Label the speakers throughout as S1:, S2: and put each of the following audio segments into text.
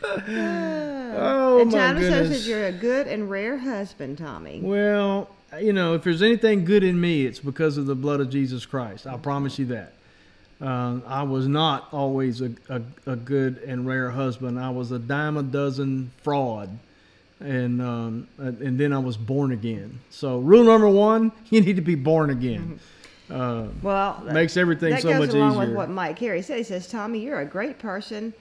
S1: Oh,
S2: and
S1: my
S2: China
S1: goodness.
S2: says you're a good and rare husband, Tommy.
S1: Well, you know, if there's anything good in me, it's because of the blood of Jesus Christ. I promise you that. I was not always a good and rare husband. I was a dime a dozen fraud. And then I was born again. So rule number one, you need to be born again.
S2: Well,
S1: makes everything so much easier.
S2: That goes along with what Mike Carey said. He says, Tommy, you're a great person,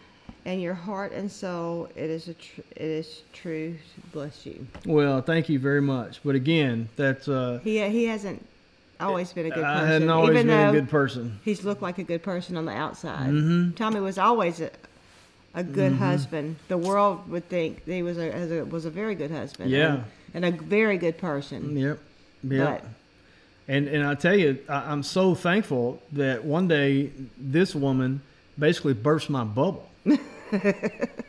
S2: and your heart and soul, it is true. Bless you.
S1: Well, thank you very much. But again, that's
S2: he hasn't always been a good person.
S1: I hadn't always been a good person.
S2: He's looked like a good person on the outside.
S1: Mm-hmm.
S2: Tommy was always a good husband. The world would think he was a very good husband.
S1: Yeah.
S2: And a very good person.
S1: Yep.
S2: But,
S1: and I tell you, I'm so thankful that one day this woman basically burst my bubble.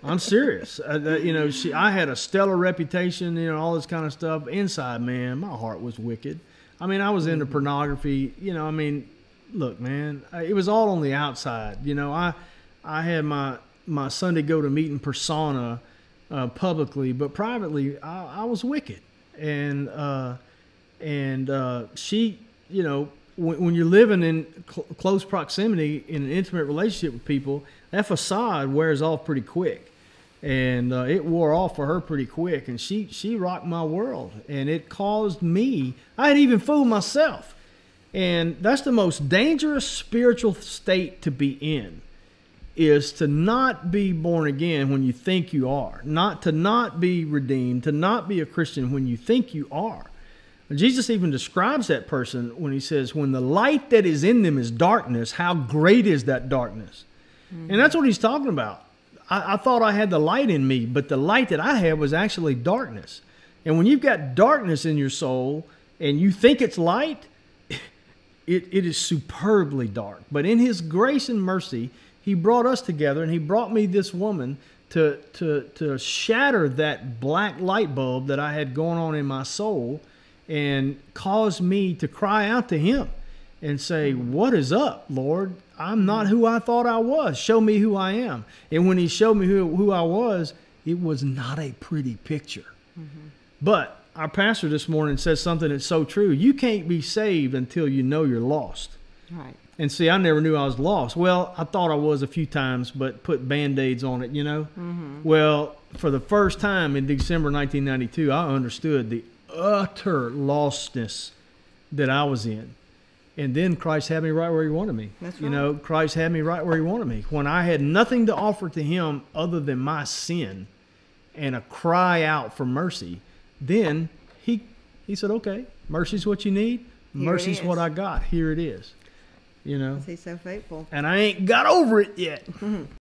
S1: I'm serious. You know, I had a stellar reputation, you know, all this kind of stuff. Inside, man, my heart was wicked. I mean, I was into pornography. You know, I mean, look, man, it was all on the outside. You know, I had my Sunday go-to meeting persona publicly, but privately, I was wicked. And she, you know, when you're living in close proximity in an intimate relationship with people, that facade wears off pretty quick. And it wore off for her pretty quick. And she rocked my world. And it caused me, I had even fooled myself. And that's the most dangerous spiritual state to be in, is to not be born again when you think you are. To not be redeemed, to not be a Christian when you think you are. And Jesus even describes that person when he says, when the light that is in them is darkness, how great is that darkness? Mm-hmm. And that's what he's talking about. I thought I had the light in me, but the light that I had was actually darkness. And when you've got darkness in your soul and you think it's light, it is superbly dark. But in his grace and mercy, he brought us together, and he brought me this woman to shatter that black light bulb that I had going on in my soul and cause me to cry out to him and say, what is up, Lord? I'm not who I thought I was. Show me who I am. And when he showed me who I was, it was not a pretty picture. Mm-hmm. But our pastor this morning says something that's so true. You can't be saved until you know you're lost.
S2: Right. And
S1: see, I never knew I was lost. Well, I thought I was a few times, but put Band-Aids on it, you know. Mm-hmm. Well, for the first time in December 1992, I understood the utter lostness that I was in. And then Christ had me right where he wanted me.
S2: That's right.
S1: You know, Christ had me right where he wanted me. When I had nothing to offer to him other than my sin and a cry out for mercy, then he said, okay, mercy's what you need. Mercy's what I got. Here it is. You know.
S2: He's so faithful.
S1: And I ain't got over it yet.